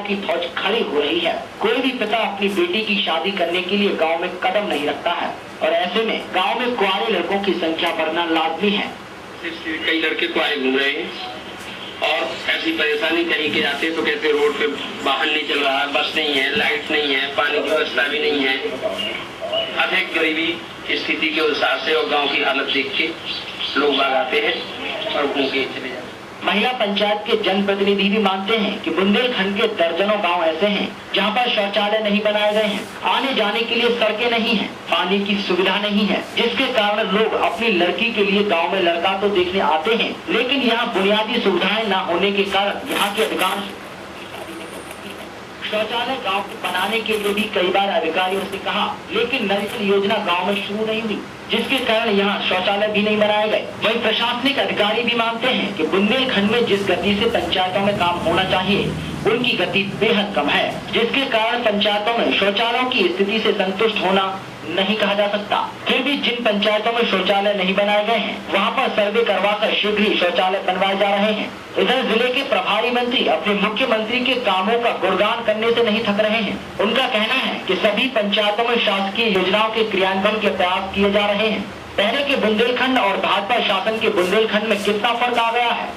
की फौज खड़ी हो रही है। कोई भी पिता अपनी बेटी की शादी करने के लिए गांव में कदम नहीं रखता है और ऐसे में गांव में कुंवारे लड़कों की संख्या बढ़ना लाजमी है। कई लड़के कुंवारे घूम रहे हैं और ऐसी परेशानी कहीं के आते तो कहते रोड पे वाहन नहीं चल रहा, बस नहीं है, लाइट नहीं है, पानी की व्यवस्था भी नहीं है। अधिक गरीबी स्थिति के अनुसार से और गाँव की हालत देख के लोग बाग आते हैं और घूम के चले जाते हैं। महिला पंचायत के जनप्रतिनिधि भी मानते हैं कि बुंदेलखंड के दर्जनों गांव ऐसे हैं जहां पर शौचालय नहीं बनाए गए हैं, आने जाने के लिए सड़कें नहीं हैं, पानी की सुविधा नहीं है, जिसके कारण लोग अपनी लड़की के लिए गांव में लड़का तो देखने आते हैं, लेकिन यहां बुनियादी सुविधाएं न होने के कारण यहां के अधिकांश शौचालय गांव के बनाने के लिए भी कई बार अधिकारियों से कहा, लेकिन नल जल योजना गांव में शुरू नहीं हुई, जिसके कारण यहाँ शौचालय भी नहीं बनाए गए। वहीं प्रशासनिक अधिकारी भी मानते हैं कि बुंदेलखंड में जिस गति से पंचायतों में काम होना चाहिए उनकी गति बेहद कम है, जिसके कारण पंचायतों में शौचालयों की स्थिति से संतुष्ट होना नहीं कहा जा सकता। फिर भी जिन पंचायतों में शौचालय नहीं बनाए गए हैं वहाँ पर सर्वे करवाकर शीघ्र ही शौचालय बनवाए जा रहे हैं। इधर जिले के प्रभारी मंत्री अपने मुख्यमंत्री के कामों का गुणगान करने से नहीं थक रहे हैं। उनका कहना है कि सभी पंचायतों में शासकीय योजनाओं के क्रियान्वयन के प्रयास किए जा रहे हैं। पहले के बुंदेलखंड और भाजपा शासन के बुंदेलखंड में कितना फर्क आ गया है।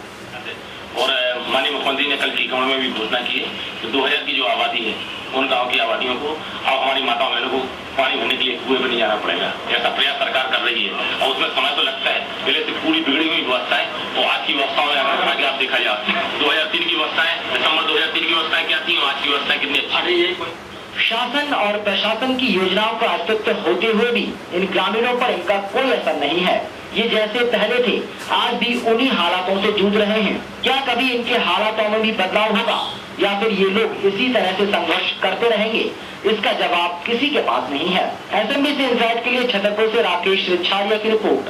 और माननीय मुख्यमंत्री ने कल टीकमगढ़ में भी घोषणा की है कि 2000 की जो आबादी है उन गाँव की आबादियों को अब हमारी माताओं बहनों को पानी भरने के लिए कुएं में नहीं जाना पड़ेगा। ऐसा प्रयास सरकार कर रही है और उसमें समय तो लगता है, पहले से पूरी बिगड़ी हुई व्यवस्था है और आज की व्यवस्थाओं में अगर आगे आप देखा जाए 2003 की व्यवस्था है, दिसंबर 2003 की व्यवस्था क्या थी और आज की व्यवस्था कितनी अच्छी रही है। शासन और प्रशासन की योजनाओं का अस्तित्व होते हुए भी इन ग्रामीणों पर इनका कोई असर नहीं है। ये जैसे पहले थे आज भी उन्हीं हालातों से जूझ रहे हैं। क्या कभी इनके हालातों में भी बदलाव होगा या फिर ये लोग इसी तरह से संघर्ष करते रहेंगे, इसका जवाब किसी के पास नहीं है। एसएमबी से इनसाइट के लिए छतरपुर से राकेश रिछारिया की रिपोर्ट।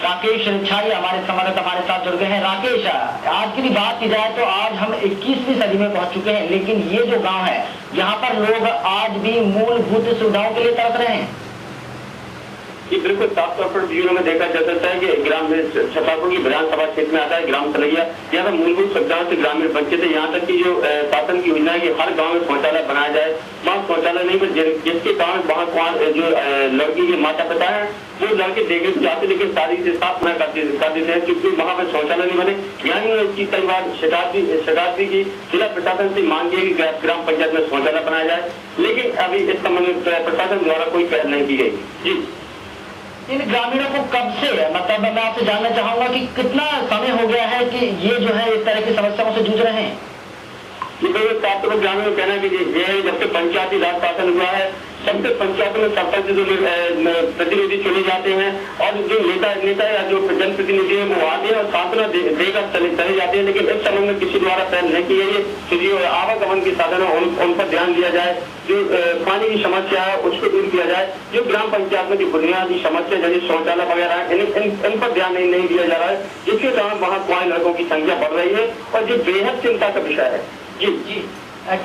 राकेश रिछारिया हमारे संवाददाता हमारे साथ जुड़ गए हैं। राकेश, आज की बात की जाए तो आज हम 21वीं सदी में पहुंच चुके हैं, लेकिन ये जो गांव है यहाँ पर लोग आज भी मूलभूत सुविधाओं के लिए तरस रहे हैं। ये बिल्कुल साफ तौर पर वीडियो में देखा जा सकता है कि ग्राम छतरपुर की विधानसभा क्षेत्र में आता है ग्राम सलैया। यहाँ पर मूलभूत सुविधाओं से ग्रामीण वंचित है। यहाँ तक कि जो शासन की योजना है कि हर गांव में शौचालय बनाया जाए, वहाँ शौचालय नहीं बन, जिसके कारण वहाँ जो लड़की के माता पिता है वो लड़के देखने को जाते लेकिन शादी से साफ न कर देते हैं क्योंकि वहाँ पर शौचालय नहीं बने। यहाँ इसकी कई बार शिकायत भी की, जिला प्रशासन से मांग की कि ग्राम पंचायत में शौचालय बनाया जाए, लेकिन अभी इस संबंध में प्रशासन द्वारा कोई पहल नहीं की गई। जी, इन ग्रामीणों को कब से, मतलब मैं आपसे जानना चाहूंगा कि कितना समय हो गया है कि ये जो है इस तरह की समस्याओं से जूझ रहे हैं। ग्रामीणों कहना है कि जब से पंचायती राज शासन हुआ है सबसे पंचायतों में सरपंच जो प्रतिनिधि चुने जाते हैं और जो नेता या जो जनप्रतिनिधि है वो आते हैं और सांत्वना देकर चले जाते हैं, लेकिन इस समय में किसी द्वारा पहल नहीं की गई है कि जो आवागमन के साधन है उन पर ध्यान दिया जाए, जो पानी की समस्या है उसको दूर किया जाए, जो ग्राम पंचायत में जो बुनियादी समस्या जैसे शौचालय वगैरह इन पर ध्यान नहीं दिया जा रहा है, जिसके कारण वहाँ कुंवारे लड़कों की संख्या बढ़ रही है और जो बेहद चिंता का विषय है। जी जी,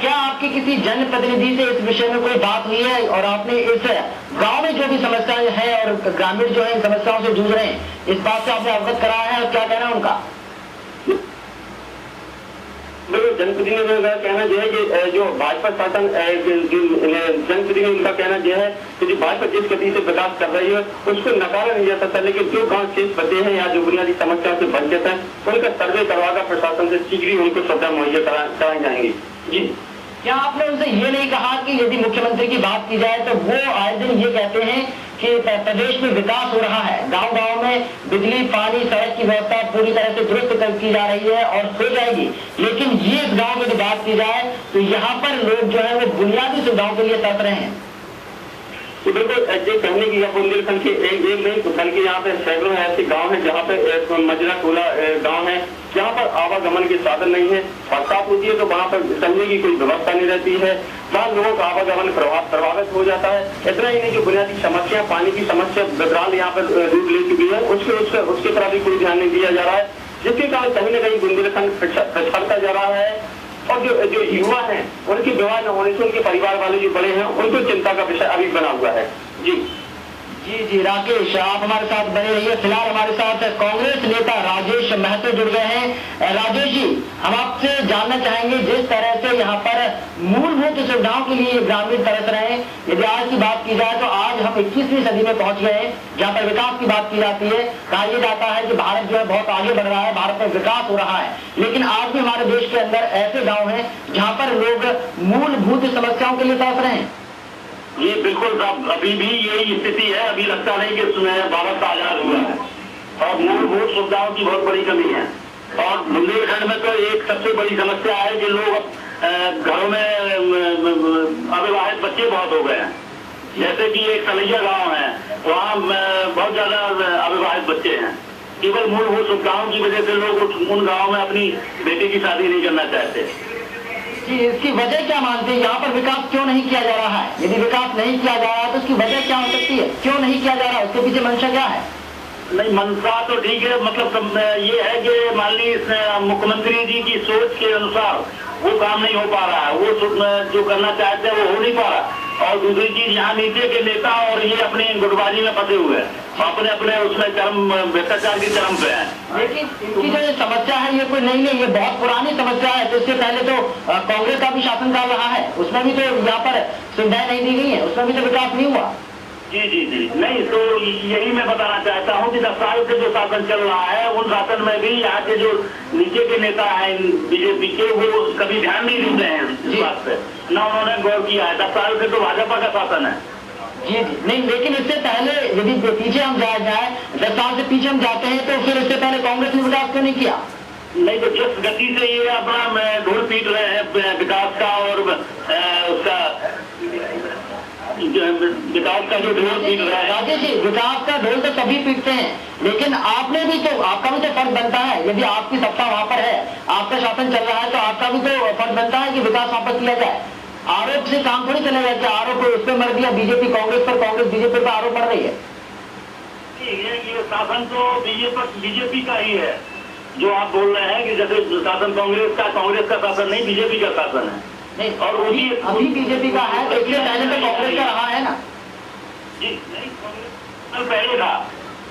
क्या आपके किसी जनप्रतिनिधि से इस विषय में कोई बात हुई है और आपने इस गांव में जो भी समस्याएं हैं और ग्रामीण जो है इन समस्याओं से जूझ रहे हैं इस बात से आपने अवगत कराया है और क्या कहना है उनका? जनप्रतिनिधियों का कहना यह है कि जो भाजपा शासन जनप्रतिनिधि उनका कहना यह है कि जो भाजपा जिस गति से विकास कर रही है उसको नकारा नहीं जा सकता, लेकिन जो गांव शेष बचे हैं या जो बुनियादी समस्याओं से वंचित हैं उनका सर्वे करवाकर प्रशासन से शीघ्र ही उनको सुविधा मुहैया कराई जाएंगी। जी, क्या आपने उनसे ये नहीं कहा कि यदि मुख्यमंत्री की बात की जाए तो वो आए दिन ये कहते हैं कि प्रदेश में विकास हो रहा है, गांव गांव में बिजली पानी सड़क की व्यवस्था पूरी तरह से दुरुस्त की जा रही है और हो जाएगी, लेकिन ये इस गांव में बात की जाए तो यहाँ पर लोग जो है वो बुनियादी सुविधाओं के लिए तरस रहे हैं। तो बिल्कुल ये कहने की बुंदेलखंड के एक नहीं बल्कि यहाँ पे सैकड़ों ऐसे गांव हैं जहाँ पे मजरा टोला गांव है जहाँ पर आवागमन के साधन नहीं है, बरसात होती है तो वहाँ पर चलने की कोई व्यवस्था नहीं रहती है, वहाँ लोगों का आवागमन प्रभावित हो जाता है। इतना ही नहीं जो बुनियादी समस्या पानी की समस्या विकराल यहाँ पर रूप ले चुकी है उसके तरफ भी कोई ध्यान नहीं दिया जा रहा है, जिसके कारण कहीं न कहीं बुंदेलखंड पिछड़ता जा रहा है और जो युवा हैं उनके विवाह न होने से उनके परिवार वाले जो बड़े हैं उनको चिंता का विषय अभी बना हुआ है। जी, जी राकेश, आप हमारे साथ बने रहिए। फिलहाल हमारे साथ कांग्रेस नेता राजेश महतो जुड़ गए हैं। राजेश जी, हम आपसे जानना चाहेंगे, जिस तरह से यहाँ पर मूलभूत सुविधाओं के लिए ग्रामीण तरस रहे हैं, यदि आज की बात की जाए तो आज हम 21वीं सदी में पहुंच गए हैं, जहाँ पर विकास की बात की जाती है। कहा यह जाता है कि भारत जो है बहुत आगे बढ़ रहा है, भारत में विकास हो रहा है, लेकिन आज भी हमारे देश के अंदर ऐसे गाँव हैं जहाँ पर लोग मूलभूत समस्याओं के लिए तरस रहे हैं। ये बिल्कुल अभी भी यही स्थिति है। अभी लगता नहीं कि भारत आजाद हुआ है और मूलभूत सुविधाओं की बहुत बड़ी कमी है। और बुंदेलखंड में तो एक सबसे बड़ी समस्या है कि लोग घरों में अविवाहित बच्चे बहुत हो गए हैं। जैसे कि एक सलैया गांव है, वहाँ बहुत ज्यादा अविवाहित बच्चे हैं। केवल मूलभूत सुविधाओं की वजह से लोग उन गाँव में अपनी बेटी की शादी नहीं करना चाहते। जी, इसकी वजह क्या मानते हैं? यहाँ पर विकास क्यों नहीं किया जा रहा है? यदि विकास नहीं किया जा रहा है तो उसकी वजह क्या हो सकती है? क्यों नहीं किया जा रहा है? उसके पीछे मंशा क्या है? नहीं, मंशा तो ठीक है, मतलब ये है कि मान ली मुख्यमंत्री जी की सोच के अनुसार वो काम नहीं हो पा रहा है। वो जो करना चाहते हैं वो हो नहीं पा रहा। और दूसरी चीज, यहाँ नीचे के नेता और ये अपनी गुटबाजी में फंसे हुए हैं, अपने अपने उसमें चरम भ्रष्टाचार की चरम पे हैं। लेकिन इनकी जो समस्या है ये कोई नई नहीं, ये बहुत पुरानी समस्या है। तो इससे पहले तो कांग्रेस का भी शासनकाल रहा है, उसमें भी तो यहाँ पर सुविधाएं नहीं दी गई है, उसमें भी तो विकास नहीं हुआ। जी नहीं, तो यही मैं बताना चाहता हूँ कि 10 साल से जो शासन चल रहा है, उन शासन में भी यहाँ के जो नीचे के नेता हैं बीजेपी के, वो कभी ध्यान नहीं देते हैं इस बात पे, न उन्होंने गौर किया है। 10 साल से तो भाजपा का शासन है। जी नहीं, लेकिन इससे पहले यदि पीछे हम जाए 10 साल से पीछे हम जाते हैं तो फिर इससे पहले कांग्रेस ने विकास क्यों नहीं किया? नहीं, तो जिस गति से ये अपना ढोल पीट रहे हैं विकास का और उसका विकास का जो ढोल पीट रहा है। राजेश जी, विकास का ढोल तो सभी पीटते हैं, लेकिन आपने भी तो, आपका भी तो फर्ज बनता है। यदि आपकी सत्ता वहाँ पर है, आपका शासन चल रहा है, तो आपका भी तो फर्ज बनता है कि विकास वहाँ पर किया जाए। आरोप से काम थोड़ी चलेगा कि आरोप उस पर मर दिया बीजेपी कांग्रेस पर, कांग्रेस बीजेपी पर आरोप मर रही है। ये शासन तो बीजेपी का ही है। जो आप बोल रहे हैं कि जैसे शासन कांग्रेस का शासन नहीं, बीजेपी का शासन है। नहीं, और अभी बीजेपी का है, तो इससे पहले तो कांग्रेस का रहा है ना। जी नहीं, कांग्रेस पहले था,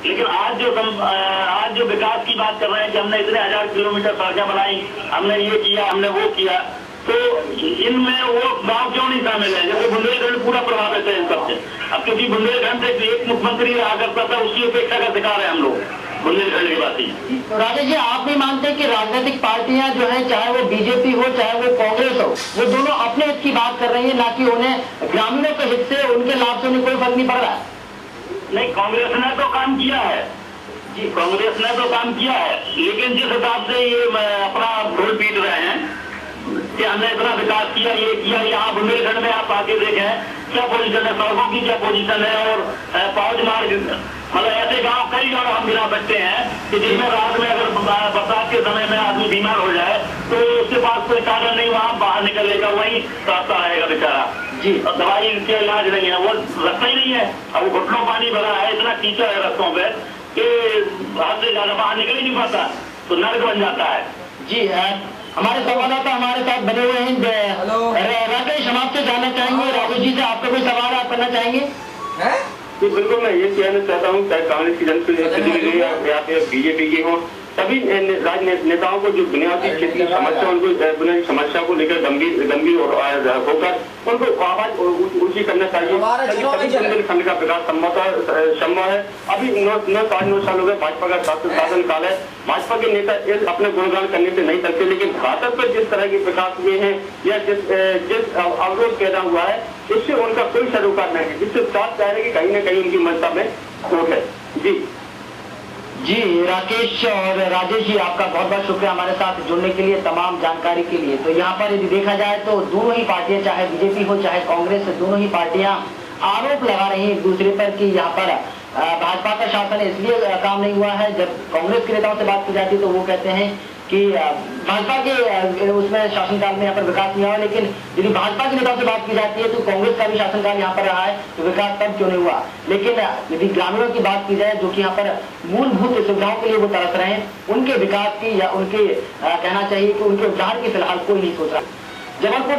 लेकिन आज जो विकास की बात कर रहे हैं कि हमने इतने 1000 किलोमीटर सड़कें बनाई, हमने ये किया, हमने वो किया, तो इनमें वो गांव क्यों नहीं शामिल है? जैसे बुंदेलखंड पूरा प्रभावित है इन सबसे। अब क्योंकि बुंदेलखंड से एक मुख्यमंत्री रहा करता था, उसकी उपेक्षा का शिकार है हम लोग बुंदेलखंड की बात ही। तो राजेश जी, आप नहीं मानते कि राजनीतिक पार्टियां जो है, चाहे वो बीजेपी हो चाहे वो कांग्रेस हो, वो दोनों अपने हित की बात कर रही है, ना कि उन्हें ग्रामीणों के हित से, उनके लाभ से उन्हें कोई फर्क नहीं पड़ रहा है? नहीं, कांग्रेस ने तो काम किया है जी, कांग्रेस ने तो काम किया है, लेकिन जिस हिसाब से ये अपना ढोल पीट रहे हैं कि हमने इतना विकास किया, ये किया, यहाँ बुंदेलखंड में आप आके देखें क्या पोजीशन है, सड़कों की क्या पोजीशन है, और फौज मार्ग, मतलब ऐसे गांव कई गांव हम गिरा सकते हैं कि जिसमें रात में अगर बरसात के समय में आदमी बीमार हो जाए तो उसके पास कोई साधन नहीं, वहाँ बाहर निकलेगा, वहीं रास्ता रहेगा बेचारा जी, और दवाई के इलाज नहीं है, वो रास्ता ही नहीं है। अब घुटनों पानी भरा है, इतना कीचड़ है रास्तों पे कि हाथ से ज्यादा बाहर निकल ही नहीं पाता, तो नर्क बन जाता है। जी, हमारे संवाददाता हमारे साथ बने हुए हैं। राकेश, हम आपसे जानना चाहेंगे, राहुल जी से आपका कोई सवाल आप करना चाहेंगे? तो बिल्कुल मैं ये कहना चाहता हूँ, चाहे कांग्रेस की जनप्रतिनिधि या फिर बीजेपी की हो, सभी नेताओं को जो बुनियादी क्षेत्र की समस्या, उनको बुनियादी समस्या को लेकर गंभीर होकर उनको आवाज ऊंची करना चाहिए, ताकि बुंदेलखंड का विकास संभव है। अभी 9 साल हो गए भाजपा का शासन काल है। भाजपा के नेता अपने गुणगान करने से नहीं करते, लेकिन भारत पर जिस तरह के विकास हुए हैं या जिस अवरोध पैदा हुआ है, इससे उनका कोई सरोकार नहीं है, जिससे साफ जाहिर है कि कहीं न कहीं उनकी मनसा में खोट है। जी, राकेश और राजेश जी, आपका बहुत बहुत शुक्रिया हमारे साथ जुड़ने के लिए, तमाम जानकारी के लिए। तो यहाँ पर यदि देखा जाए तो दोनों ही पार्टियां, चाहे बीजेपी हो चाहे कांग्रेस, दोनों ही पार्टियां आरोप लगा रही हैं एक दूसरे पर कि यहाँ पर भाजपा का शासन इसलिए काम नहीं हुआ है। जब कांग्रेस के नेताओं से बात की जाती है तो वो कहते हैं कि भाजपा के उसमें शासनकाल में यहाँ पर विकास नहीं हुआ, लेकिन यदि भाजपा के नेताओं से बात की जाती है तो कांग्रेस का भी शासनकाल यहाँ पर रहा है, तो विकास तब क्यों नहीं हुआ। लेकिन यदि ग्रामीणों की बात की जाए, जो कि यहाँ पर मूलभूत सुविधाओं के लिए वो तरस रहे हैं, उनके विकास की या उनके कहना चाहिए कि उनके उद्धार की फिलहाल कोई नहीं सोच रहा। जबलपुर